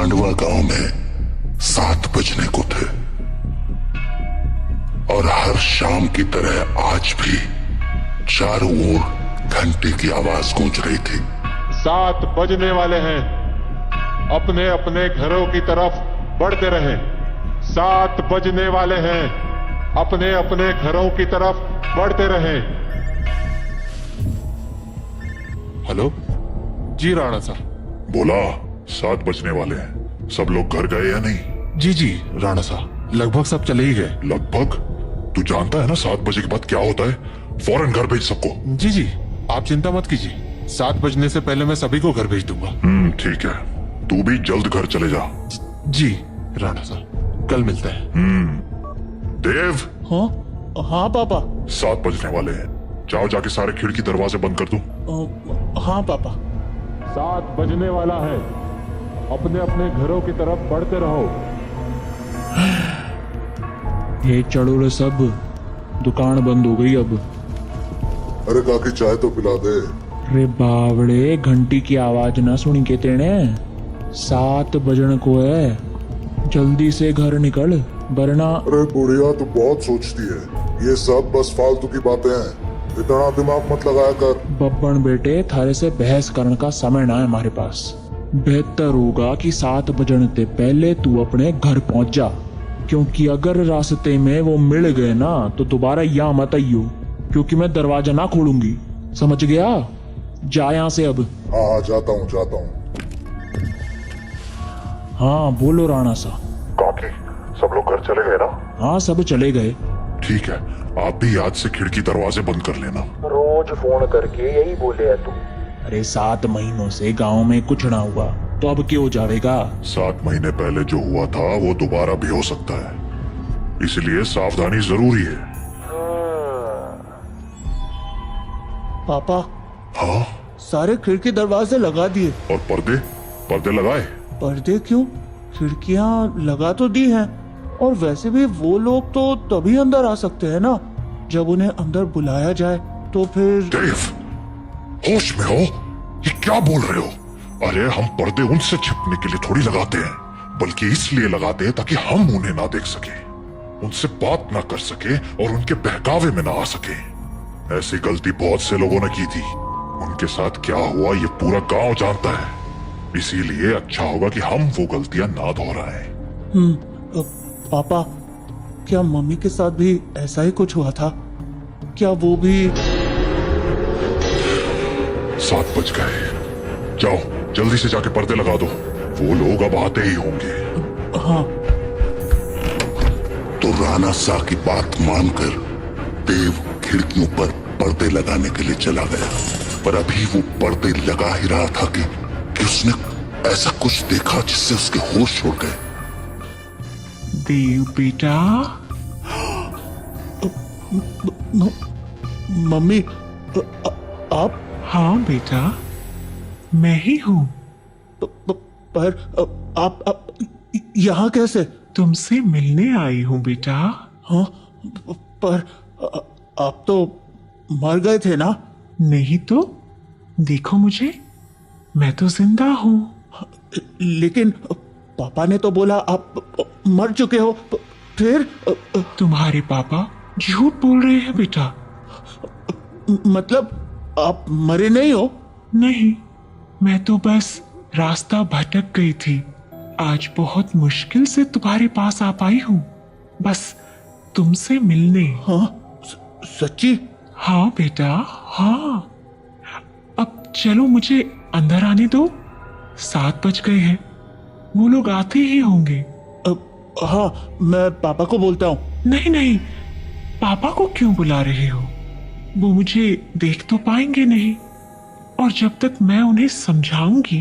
सांडवा गांव में 7 बजने को थे और हर शाम की तरह आज भी चारों ओर घंटे की आवाज गूंज रही थी। 7 बजने वाले हैं, अपने अपने घरों की तरफ बढ़ते रहें। 7 बजने वाले हैं, अपने अपने घरों की तरफ बढ़ते रहें। हेलो जी राणा साहब। बोला 7 बजने वाले हैं, सब लोग घर गए या नहीं? जी जी राणा साहब, लगभग सब चले ही गए। लगभग? तू जानता है ना 7 बजे के बाद क्या होता है? फौरन घर भेज सबको। जी जी आप चिंता मत कीजिए, 7 बजने से पहले मैं सभी को घर भेज दूंगा। ठीक है, तू भी जल्द घर चले जा। जी राणा साहब, कल मिलते हैं। देव। हाँ हाँ पापा। 7 बजने वाले हैं, जाओ जाके सारे खिड़की दरवाजे बंद कर दो। हाँ पापा। 7 बजने वाला है, अपने अपने घरों की तरफ बढ़ते रहो। ये चढ़ो सब, दुकान बंद हो गई अब। अरे काकी चाय तो पिला दे। अरे बावड़े, घंटी की आवाज ना सुनी के तेने? 7 बजन को है, जल्दी से घर निकल वरना। अरे बुढ़िया तू बहुत सोचती है, ये सब बस फालतू की बातें हैं, इतना दिमाग मत लगाया कर। बब्बन बेटे, थारे से बहस करने का समय ना है हमारे पास। बेहतर होगा कि 7 बजने से पहले तू अपने घर पहुंच जा, क्योंकि अगर रास्ते में वो मिल गए ना तो दोबारा यहाँ मत आइयो, क्योंकि मैं दरवाजा ना खोलूंगी, समझ गया? जा यहाँ से अब। हाँ जाता हूँ जाता हूँ। हाँ बोलो राणा सा। काकी सब लोग घर चले गए ना? हाँ सब चले गए। ठीक है, आप भी आज से खिड़की दरवाजे बंद कर लेना। रोज फोन करके यही बोले है तू। अरे 7 महीनों से गांव में कुछ ना हुआ तो अब क्यों जाएगा? 7 महीने पहले जो हुआ था वो दोबारा भी हो सकता है, इसलिए सावधानी जरूरी है। पापा हाँ? सारे खिड़की दरवाजे लगा दिए। और पर्दे? पर्दे लगाए? पर्दे क्यों? खिड़कियां लगा तो दी हैं, और वैसे भी वो लोग तो तभी अंदर आ सकते हैं ना जब उन्हें अंदर बुलाया जाए, तो फिर। देव, होश में हो? ये क्या बोल रहे हो? अरे हम पर्दे उनसे छिपने के लिए थोड़ी लगाते हैं, बल्कि इसलिए लगाते हैं ताकि हम उन्हें ना देख सके, उनसे बात ना कर सके और उनके बहकावे में ना आ सके। ऐसी गलती बहुत से लोगों ने की थी, उनके साथ क्या हुआ ये पूरा गांव जानता है, इसीलिए अच्छा होगा कि हम वो गलतियां ना दोहराएं। पापा, क्या मम्मी के साथ भी ऐसा ही कुछ हुआ था? क्या वो भी? 7 बज गए, जाओ जल्दी से जाके पर्दे लगा दो, वो लोग अब आते ही होंगे। हाँ। तो राणा सा की बात मानकर देव खिड़कियों पर पर्दे लगाने के लिए चला गया, पर अभी वो पर्दे लगा ही रहा था कि उसने ऐसा कुछ देखा जिससे उसके होश उड़ गए। देव बेटा। मम्मी आप? हाँ बेटा, मैं ही हूँ। पर आप यहाँ कैसे? तुमसे मिलने आई हूँ बेटा। हाँ, पर आप तो मर गए थे ना? नहीं तो देखो मुझे, मैं तो जिंदा हूँ। लेकिन पापा ने तो बोला आप मर चुके हो। फिर? तुम्हारे पापा झूठ बोल रहे हैं बेटा। मतलब आप मरे नहीं हो? नहीं, मैं तो बस रास्ता भटक गई थी, आज बहुत मुश्किल से तुम्हारे पास आ पाई हूँ, बस तुमसे मिलने। हाँ सच्ची? हाँ बेटा हाँ। अब चलो मुझे अंदर आने दो, 7 बज गए हैं, वो लोग आते ही होंगे। हाँ मैं पापा को बोलता हूँ। नहीं नहीं, पापा को क्यों बुला रहे हो? वो मुझे देख तो पाएंगे नहीं, और जब तक मैं उन्हें समझाऊंगी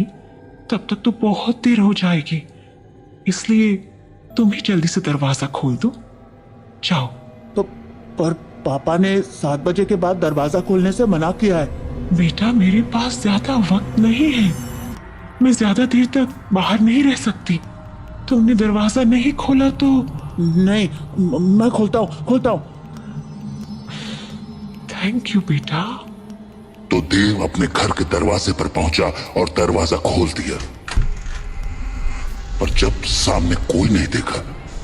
तब तक तो बहुत देर हो जाएगी, इसलिए तुम ही जल्दी से दरवाजा खोल दो, जाओ। तो पर पापा ने 7 बजे के बाद दरवाजा खोलने से मना किया है। बेटा मेरे पास ज्यादा वक्त नहीं है, मैं ज्यादा देर तक बाहर नहीं रह सकती। तुमने दरवाजा नहीं खोला तो? नहीं, मैं खोलता हूँ। थैंक यू बेटा। तो देव अपने घर के दरवाजे पर पहुंचा और दरवाजा खोल दिया। पर जब सामने कोई नहीं देखा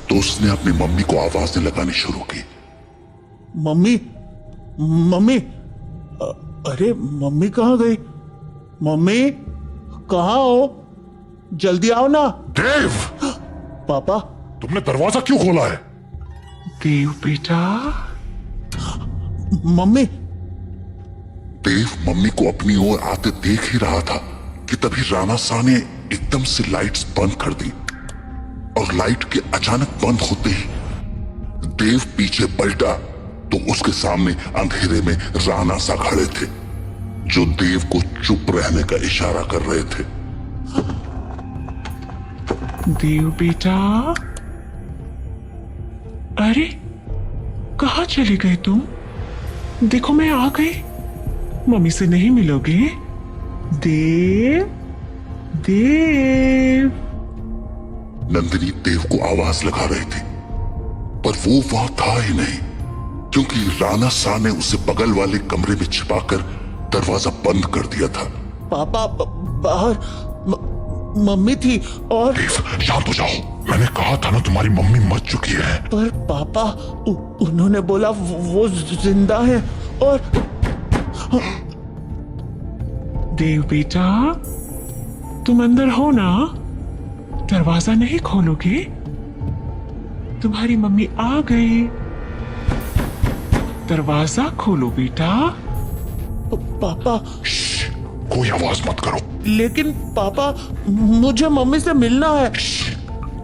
तो उसने अपनी मम्मी को आवाजें लगानी शुरू की। मम्मी, मम्मी, अरे मम्मी कहाँ गई? मम्मी कहाँ हो? जल्दी आओ ना। देव, पापा, तुमने दरवाजा क्यों खोला है? देव बेटा, मम्मी। देव मम्मी को अपनी ओर आते देख ही रहा था कि तभी राणा शाह ने एकदम से लाइट्स बंद कर दी और लाइट के अचानक बंद होते ही देव पीछे पलटा तो उसके सामने अंधेरे में राणा सा खड़े थे जो देव को चुप रहने का इशारा कर रहे थे। देव बेटा, अरे कहाँ चले गए तुम? देखो मैं आ गई। मम्मी से नहीं मिलोगे? देव, देव। नंदिनी देव को आवाज लगा रही थी पर वो वहां था ही नहीं क्योंकि राणा शाह ने उसे बगल वाले कमरे में छिपाकर दरवाजा बंद कर दिया था। पापा बाहर मम्मी थी और देव शांत हो जाओ, मैंने कहा था ना तुम्हारी मम्मी मर चुकी है। पर पापा उन्होंने बोला वो जिंदा है और देव बेटा, तुम अंदर हो ना? दरवाजा नहीं खोलोगे? तुम्हारी मम्मी आ गई। दरवाजा खोलो बेटा। पापा। श्श, कोई आवाज मत करो। लेकिन पापा, मुझे मम्मी से मिलना है।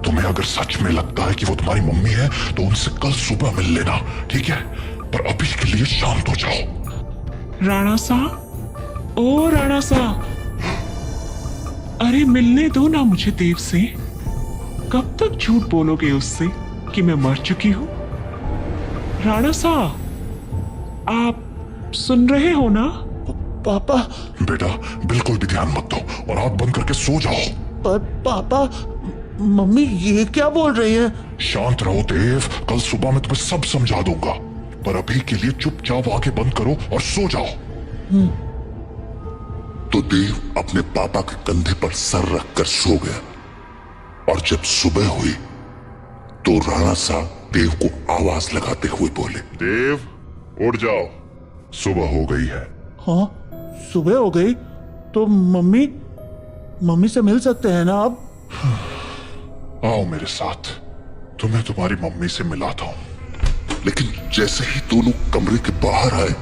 तुम्हें अगर सच में लगता है कि वो तुम्हारी मम्मी है तो उनसे कल सुबह मिल लेना, ठीक है? पर अभी के लिए शांत हो जाओ। राणा सा, ओ राणा सा, अरे मिलने दो ना मुझे देव से। कब तक झूठ बोलोगे उससे कि मैं मर चुकी हूं? राणा सा, आप सुन रहे हो ना? पापा। बेटा बिल्कुल भी ध्यान मत दो और आंख बंद करके सो जाओ। पर पापा, मम्मी ये क्या बोल रही है? शांत रहो देव, कल सुबह मैं तुम्हें सब समझा दूंगा। पर अभी के लिए चुपचाप आंखें बंद करो और सो जाओ। तो देव अपने पापा के कंधे पर सर रखकर सो गया और जब सुबह हुई तो राणा साहब देव को आवाज लगाते हुए बोले, देव उठ जाओ, सुबह हो गई है। हाँ, सुबह हो गई तो मम्मी से मिल सकते हैं ना अब? आओ मेरे साथ, तुम्हें तुम्हारी मम्मी से मिलाता हूं। लेकिन जैसे ही दोनों कमरे के बाहर आए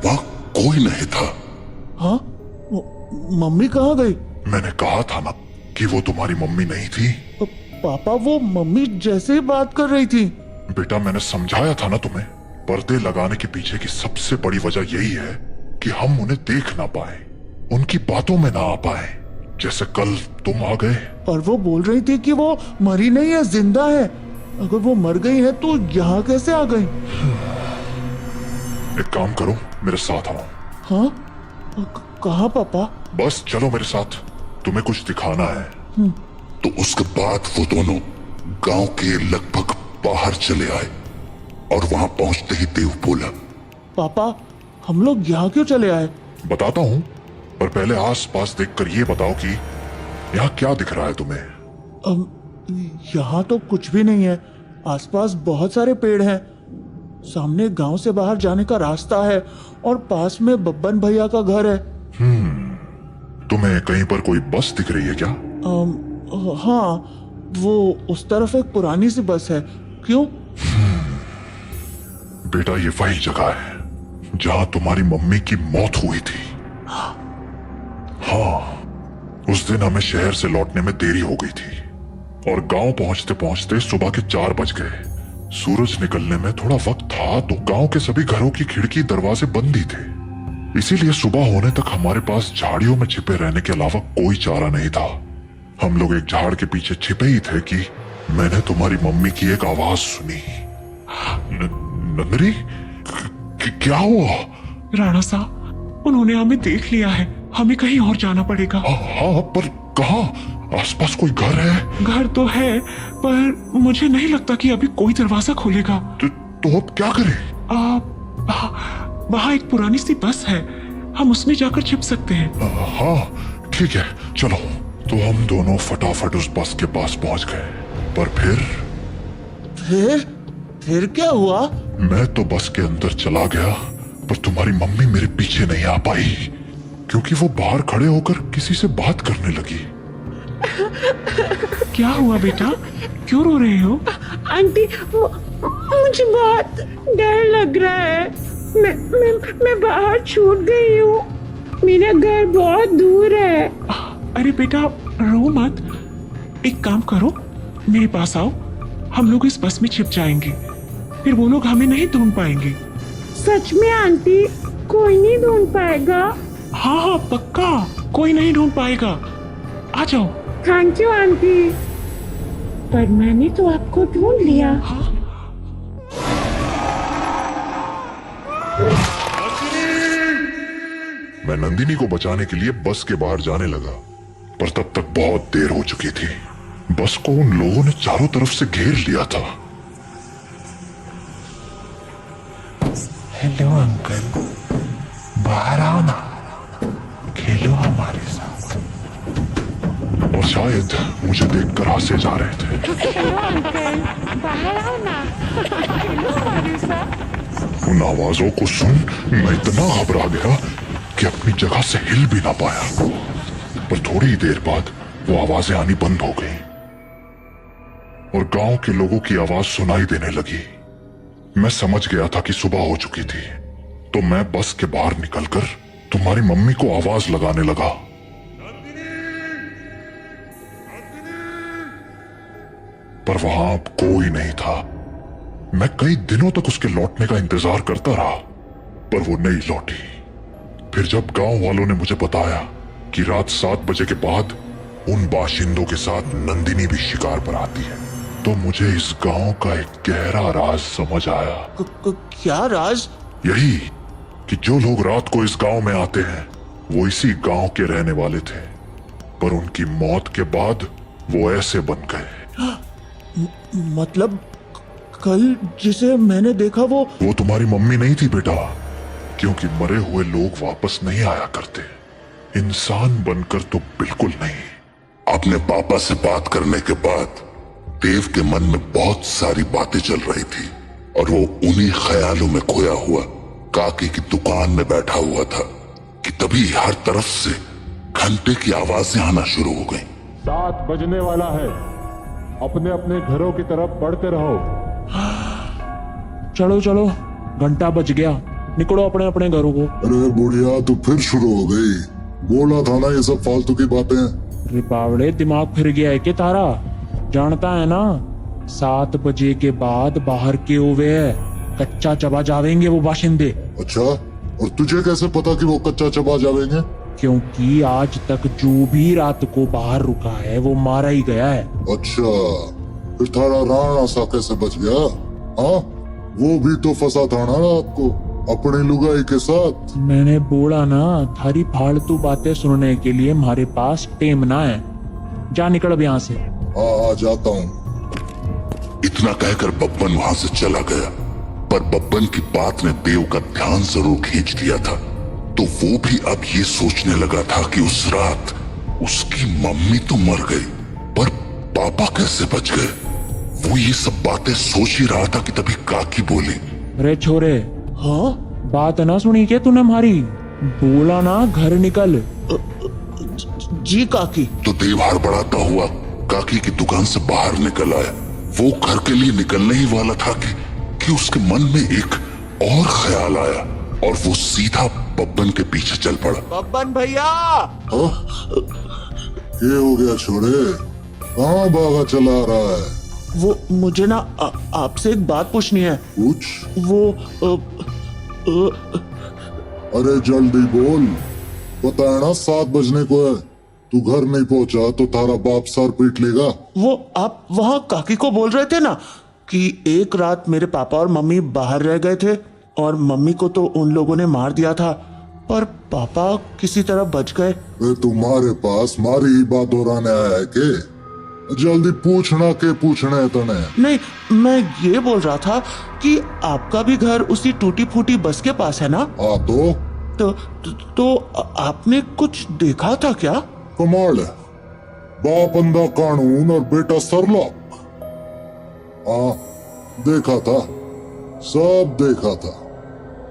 वहां कोई नहीं था। हाँ, मम्मी कहाँ गई? मैंने कहा था ना कि वो तुम्हारी मम्मी नहीं थी। पापा, वो मम्मी जैसे ही बात कर रही थी। बेटा मैंने समझाया था ना तुम्हें, पर्दे लगाने के पीछे की सबसे बड़ी वजह यही है कि हम उन्हें देख ना पाए, उनकी बातों में ना आ पाए। जैसे कल तुम आ गए। पर वो बोल रही थी कि वो मरी नहीं है, जिंदा है। अगर वो मर गई है तो यहाँ कैसे आ गई? एक काम करो, मेरे साथ आओ। हाँ, कहाँ पापा? बस चलो मेरे साथ, तुम्हें कुछ दिखाना है। तो उसके बाद वो दोनों गांव के लगभग बाहर चले आए और वहां पहुंचते ही देव बोला, पापा हम लोग यहाँ क्यों चले आए? बताता हूं, पर पहले आस-पास देखकर ये बताओ कि यहाँ क्या दिख रहा है तुम्हें? यहाँ तो कुछ भी नहीं है। आसपास बहुत सारे पेड़ हैं। सामने गांव से बाहर जाने का रास्ता है और पास में बब्बन भैया का घर है। तुम्हें कहीं पर कोई बस दिख रही है क्या? हाँ, वो उस तरफ एक पुरानी सी बस है। क्यों? बेटा ये वही जगह है जहां तुम्हारी मम्मी की मौत हुई थी। हाँ, उस दिन हमें शहर से लौटने में देरी हो गई थी और गांव पहुंचते पहुंचते सुबह के 4 बज गए। सूरज निकलने में थोड़ा वक्त था तो गांव के सभी घरों की खिड़की दरवाजे बंद ही थे। इसीलिए सुबह होने तक हमारे पास झाड़ियों में छिपे रहने के अलावा कोई चारा नहीं था। हम लोग एक झाड़ के पीछे छिपे ही थे कि मैंने तुम्हारी मम्मी की एक आवाज सुनी। नंदनी, क्या हुआ? राणा साहब, उन्होंने हमें देख लिया है। हमें कहीं और जाना पड़ेगा। हाँ, पर कहाँ? आसपास कोई घर है? घर तो है, पर मुझे नहीं लगता कि अभी कोई दरवाजा खोलेगा। तो अब क्या करें? वहाँ एक पुरानी सी बस है, हम उसमें जाकर छिप सकते हैं। हाँ ठीक है, चलो तो हम दोनों फटाफट उस बस के पास पहुंच गए। पर फिर क्या हुआ? मैं तो बस के अंदर चला गया, पर तुम्हारी मम्मी मेरे पीछे नहीं आ पाई, क्योंकि वो बाहर खड़े होकर किसी से बात करने लगी। क्या हुआ बेटा, क्यों रो रहे हो? आंटी, मुझे बहुत डर लग रहा है। मैं बाहर छूट गई हूँ। मेरा घर बहुत दूर है। अरे बेटा रो मत, एक काम करो, मेरे पास आओ, हम लोग इस बस में छिप जाएंगे, फिर वो लोग हमें नहीं ढूंढ पाएंगे। सच में आंटी, कोई नहीं ढूंढ पाएगा? हाँ हाँ पक्का, कोई नहीं ढूंढ पाएगा, आ जाओ। थैंक यू आंटी, पर मैंने तो आपको ढूंढ लिया। मैं नंदिनी को बचाने के लिए बस के बाहर जाने लगा, पर तब तक बहुत देर हो चुकी थी। बस को उन लोगों ने चारों तरफ से घेर लिया था। हेलो अंकल, बाहर आओ ना, खेलो हमारे साथ। और शायद मुझे देखकर हंसे जा रहे थे। हेलो अंकल, बाहर आओ ना, खेलो हमारे साथ। उन आवाजों को सुन मैं इतना घबरा गया कि अपनी जगह से हिल भी ना पाया। पर थोड़ी देर बाद वो आवाजें आनी बंद हो गई और गांव के लोगों की आवाज सुनाई देने लगी। मैं समझ गया था कि सुबह हो चुकी थी, तो मैं बस के बाहर निकलकर तुम्हारी मम्मी को आवाज लगाने लगा। पर वहां अब कोई नहीं था। मैं कई दिनों तक उसके लौटने का इंतजार करता रहा, पर वो नहीं लौटी। फिर जब गांव वालों ने मुझे बताया कि रात 7 बजे के बाद उन बाशिंदों के साथ नंदिनी भी शिकार पर आती है, तो मुझे इस गांव का एक गहरा राज समझ आया। क्या राज? यही कि जो लोग रात को इस गांव में आते हैं वो इसी गांव के रहने वाले थे, पर उनकी मौत के बाद वो ऐसे बन गए। मतलब कल जिसे मैंने देखा वो तुम्हारी मम्मी नहीं थी बेटा, क्योंकि मरे हुए लोग वापस नहीं आया करते, इंसान बनकर तो बिल्कुल नहीं। अपने पापा से बात करने के बाद देव के मन में बहुत सारी बातें चल रही थी और वो उन्हीं ख्यालों में खोया हुआ काकी की दुकान में बैठा हुआ था कि तभी हर तरफ से घंटे की आवाजें आना शुरू हो गईं। 7 बजने वाला है, अपने अपने घरों की तरफ बढ़ते रहो। चलो चलो, घंटा बज गया, निकलो अपने अपने घरों को। अरे बुढ़िया, तू फिर शुरू हो गई। बोला था ना ये सब फालतू की बातें। अरे बावड़े, दिमाग फिर गया है कि तारा? जानता है ना, 7 बजे के बाद बाहर के हुए कच्चा चबा जावेंगे वो बाशिंदे। अच्छा, और तुझे कैसे पता कि वो कच्चा चबा जावेंगे? क्योंकि आज तक जो भी रात को बाहर रुका है वो मारा ही गया है। अच्छा, फिर थारा राणा सा कैसे बच गया? हाँ, वो भी तो फंसा था ना रात को अपनी लुगाई के साथ। मैंने बोला ना, थारी फालतू बातें सुनने के लिए हमारे पास टेम ना है। जा निकल अब यहाँ से। हाँ, जाता हूँ। इतना कहकर बब्बन वहां से चला गया, पर बब्बन की बात ने देव का ध्यान जरूर खींच लिया था। तो वो भी अब ये सोचने लगा था कि उस रात उसकी मम्मी तो मर गई, पर पापा कैसे बच गए। वो ये सब बातें सोच ही रहा था कि तभी काकी बोली, अरे छोरे, हाँ बात ना सुनी क्या तूने हमारी? बोला ना घर निकल। जी काकी। तो देव हड़बड़ाता हुआ काकी की दुकान से बाहर निकल आया। वो घर के लिए निकलने ही वाला था कि उसके मन में एक और ख्याल आया और वो सीधा बब्बन के पीछे चल पड़ा। बब्बन भैया! हाँ? ये हो गया छोरे, कहाँ भागा चला रहा है? वो मुझे ना आपसे एक बात पूछनी है। पूछ। वो अरे जल्दी बोल, पता है ना 7 बजने को है। तू घर नहीं पहुंचा तो तारा बाप सर पीट लेगा। वो आप वहाँ काकी को बोल रहे थे ना कि एक रात मेरे पापा और मम्मी बाहर रह गए थे और मम्मी को तो उन लोगों ने मार दिया था, पर पापा किसी तरह बच गए। तुम्हारे पास मारी ही बात दोहराने आया है के? जल्दी पूछना के पूछना है तने। नहीं, मैं ये बोल रहा था कि आपका भी घर उसी टूटी फूटी बस के पास है ना? हाँ तो आपने कुछ देखा था क्या? कमाल है, बाप अंधा कानून और बेटा सरलॉक। हाँ, देखा था, सब देखा था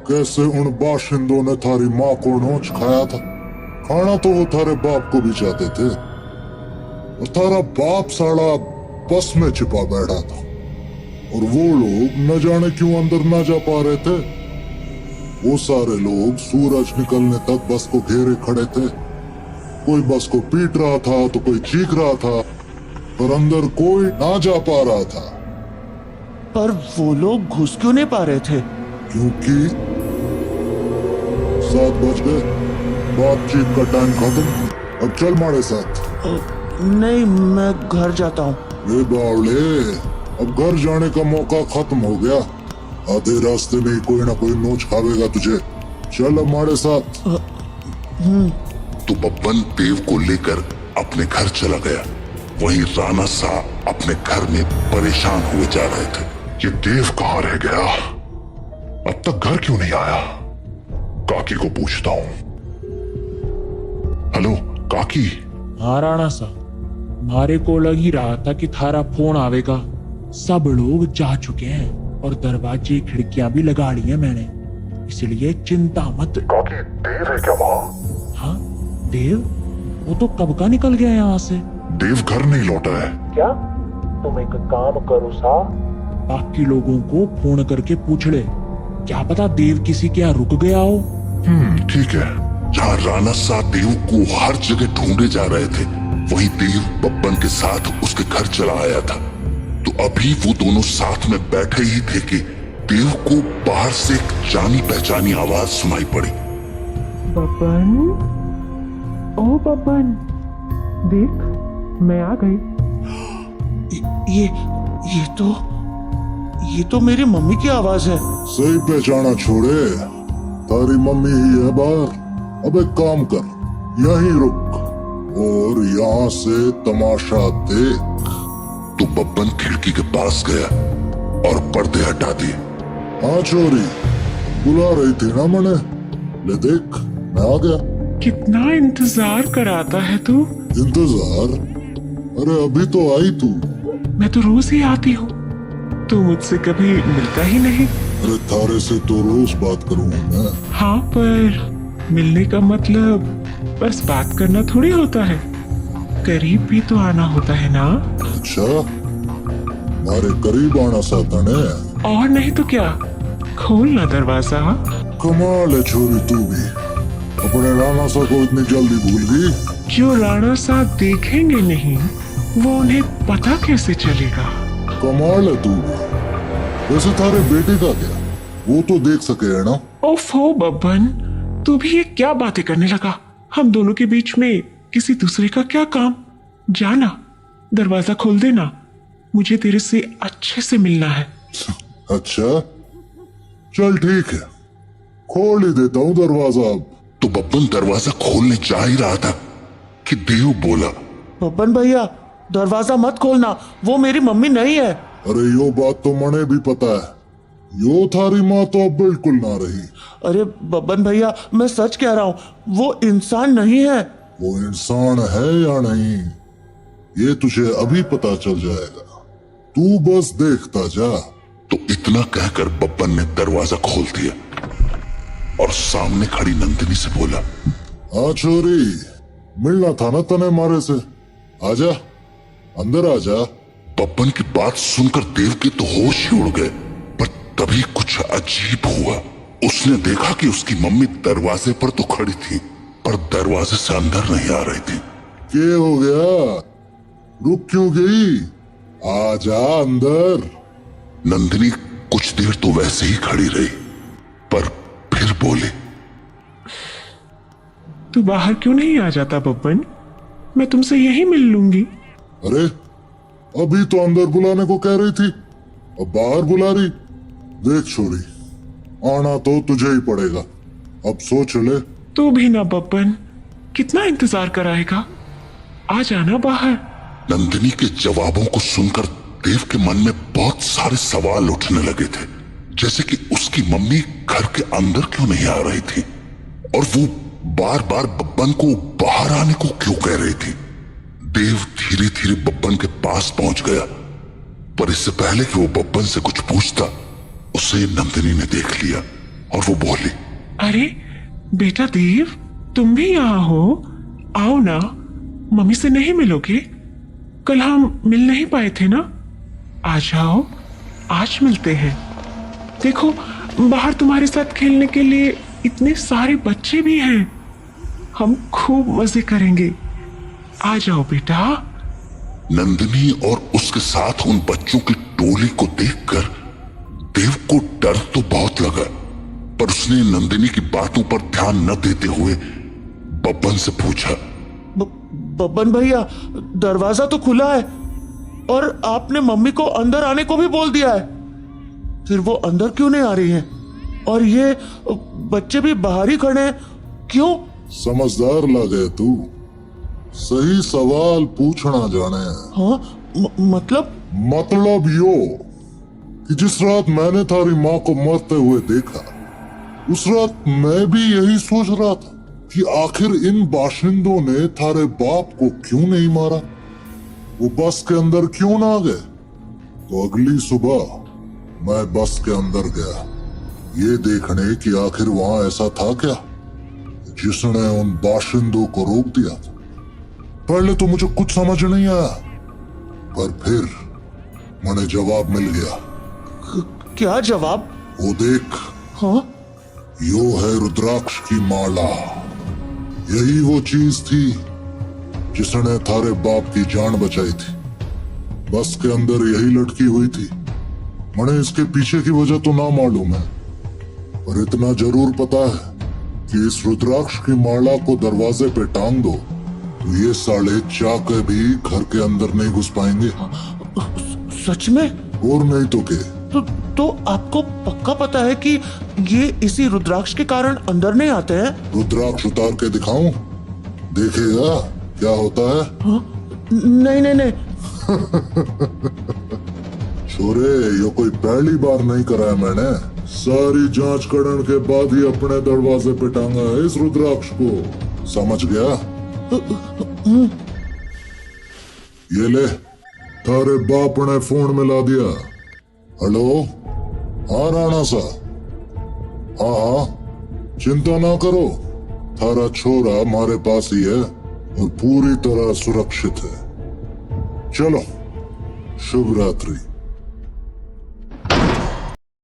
कैसे उन बाशिंदों ने थारी माँ को नोच खाया था। खाना तो वो थारे बाप को भी चाहते थे और थारा बाप साला बस में छिपा बैठा था और वो लोग न जाने क्यों अंदर ना जा पा रहे थे। वो सारे लोग सूरज निकलने तक बस को घेरे खड़े थे। कोई बस को पीट रहा था तो कोई चीख रहा था, पर अंदर कोई ना जा पा रहा था। पर वो लोग घुस क्यों नहीं पा रहे थे? क्योंकि 7 बज गए, बातचीत का टाइम खत्म। अब चल हमारे साथ। नहीं, मैं घर जाता हूँ। ए बावले, अब घर जाने का मौका खत्म हो गया। आधे रास्ते में ही कोई ना कोई नोच खावेगा तुझे। चल हमारे साथ। तो बब्बन देव को लेकर अपने घर चला गया। वहीं राणा सा अपने घर में परेशान हुए जा रहे थे। ये देव कहाँ रह गया? अब तक घर क्यों नहीं आया? काकी को पूछता हूँ। हेलो काकी। हाँ राणा सा, मारे को लग ही रहा था कि थारा फोन आवेगा। सब लोग जा चुके हैं और दरवाजे खिड़कियां भी लगा ली हैं मैंने, इसलिए चिंता मत। काकी देव है क्या वहाँ? हाँ देव, वो तो कब का निकल गया यहाँ से। देव घर नहीं लौटा है क्या? तुम एक काम करो सा, बाकी लोगों को फोन करके पूछ ले, क्या पता देव किसी के यहाँ रुक गया हो। ठीक है। जहाँ राणा सा देव को हर जगह ढूंढे जा रहे थे, वहीं देव बब्बन के साथ उसके घर चला आया था। तो अभी वो दोनों साथ में बैठे ही थे कि देव को बाहर से एक जानी पहचानी आवाज सुनाई पड़ी। बब्बन, ओ बब्बन, देख मैं आ गई। ये तो मेरी मम्मी की आवाज है। सही पहचाना छोड़े, तारी मम्मी ही है बाहर। अब एक काम कर, यहीं रुक और यहाँ से तमाशा देख। तो बब्बन खिड़की के पास गया और पर्दे हटा दिए। हाँ छोरी, बुला रही थी ना मैंने, ले देख मैं आ गया। कितना इंतजार कराता है तू। इंतजार? अरे अभी तो आई तू। मैं तो रोज ही आती हूँ, तू मुझसे कभी मिलता ही नहीं। अरे थारे से तो रोज बात करूंगा मैं। हाँ, पर मिलने का मतलब बस बात करना थोड़ी होता है, करीब भी तो आना होता है ना। अच्छा, मारे करीब आना चाहता ने? और नहीं तो क्या, खोल ना दरवाजा। कमाल है छोरी, तू भी अपने राणा सा को इतनी जल्दी भूल गई। जो राणा साहब देखेंगे नहीं, वो उन्हें पता कैसे चलेगा। कमाल है तू भी। वैसे थारे बेटे का क्या, वो तो देख सके है ना। ओफो बब्बन, तू भी ये क्या बातें करने लगा। हम दोनों के बीच में किसी दूसरे का क्या काम। जाना, दरवाजा खोल देना, मुझे तेरे से अच्छे से मिलना है। अच्छा चल ठीक है, खोल ही देता हूँ दरवाजा। अब तो बब्बन दरवाजा खोलने जा ही रहा था कि देव बोला, बब्बन भैया दरवाजा मत खोलना, वो मेरी मम्मी नहीं है। अरे यो बात तो मने भी पता है, यो थारी माँ तो अब बिल्कुल ना रही। अरे बब्बन भैया, मैं सच कह रहा हूँ, वो इंसान नहीं है। वो इंसान है या नहीं, ये तुझे अभी पता चल जाएगा, तू बस देखता जा। तो इतना कहकर बब्बन ने दरवाजा खोल दिया और सामने खड़ी नंदिनी से बोला, हाँ छोरी, मिलना था ना तने मारे से, आजा अंदर आजा। बब्बन की बात सुनकर देव के तो होश ही उड़ गए, पर तभी कुछ अजीब हुआ। उसने देखा कि उसकी मम्मी दरवाजे पर तो खड़ी थी, पर दरवाजे से अंदर नहीं आ रही थी। क्या हो गया, रुक क्यों गई, आजा अंदर। नंदिनी कुछ देर तो वैसे ही खड़ी रही, पर फिर बोली, तू बाहर क्यों नहीं आ जाता बब्बन, मैं तुमसे यही मिल लूंगी। अरे अभी तो अंदर बुलाने को कह रही थी, अब बाहर बुला रही। देख छोरी, आना तो तुझे ही पड़ेगा, अब सोच ले। तू भी ना बब्बन, कितना इंतजार कराएगा, आ जाना बाहर। नंदिनी के जवाबों को सुनकर देव के मन में बहुत सारे सवाल उठने लगे थे, जैसे कि उसकी मम्मी घर के अंदर क्यों नहीं आ रही थी और वो बार बार बब्बन को बाहर आने को क्यों कह रही थी। देव धीरे धीरे बब्बन के पास पहुंच गया, पर इससे पहले कि वो बब्बन से कुछ पूछता, उसे नंदिनी ने देख लिया और वो बोली, अरे बेटा देव, तुम भी यहाँ हो? आओ ना, मम्मी से नहीं मिलोगे? कल हम मिल नहीं पाए थे ना? आ जाओ, आज मिलते हैं। देखो, बाहर तुम्हारे साथ खेलने के लिए इतने सारे बच्चे भी हैं। हम खूब मजे करेंगे। आ जाओ बेटा। नंदिनी और उसके साथ उन बच्चों की टोली को देखकर देव को डर तो बहुत लगा, पर उसने नंदिनी की बातों पर ध्यान न देते हुए बब्बन से पूछा, बब्बन भैया, दरवाजा तो खुला है और आपने मम्मी को अंदर आने को भी बोल दिया है, फिर वो अंदर क्यों नहीं आ रही हैं? और ये बच्चे भी बाहर ही खड़े हैं, क्यों? समझदार लगे तू, सही सवाल पूछना जाने। हाँ, मतलब यो कि जिस रात मैंने थारी माँ को मरते हुए देखा, उस रात मैं भी यही सोच रहा था कि आखिर इन बाशिंदों ने थारे बाप को क्यों नहीं मारा, वो बस के अंदर क्यों ना गए। तो अगली सुबह मैं बस के अंदर गया, ये देखने कि आखिर वहां ऐसा था क्या जिसने उन बाशिंदों को रोक दिया था। पहले तो मुझे कुछ समझ नहीं आया, पर फिर मुझे जवाब मिल गया। क्या जवाब? वो देख। हाँ? यो है रुद्राक्ष की माला। यही वो चीज थी जिसने थारे बाप की जान बचाई थी। बस के अंदर यही लटकी हुई थी। मुझे इसके पीछे की वजह तो ना मालूम है, पर इतना जरूर पता है कि इस रुद्राक्ष की माला को दरवाजे पे टांग दो तो ये साले चाके भी घर के अंदर नहीं घुस पाएंगे। सच में? और नहीं तो के। तो आपको पक्का पता है कि ये इसी रुद्राक्ष के कारण अंदर नहीं आते हैं? रुद्राक्ष उतार के दिखाऊं? देखेगा क्या होता है? हाँ? नहीं। छोरे, ये कोई पहली बार नहीं करा है मैंने। सारी जांच करने के बाद ही अपने दरवाजे पे टांगा है इस रुद्राक्ष को, समझ गया? ये ले, थारे बाप ने फोन मिला दिया। हेलो, हाँ राणा सा, हाँ, चिंता ना करो, थारा छोरा हमारे पास ही है और पूरी तरह सुरक्षित है। चलो, शुभ रात्रि।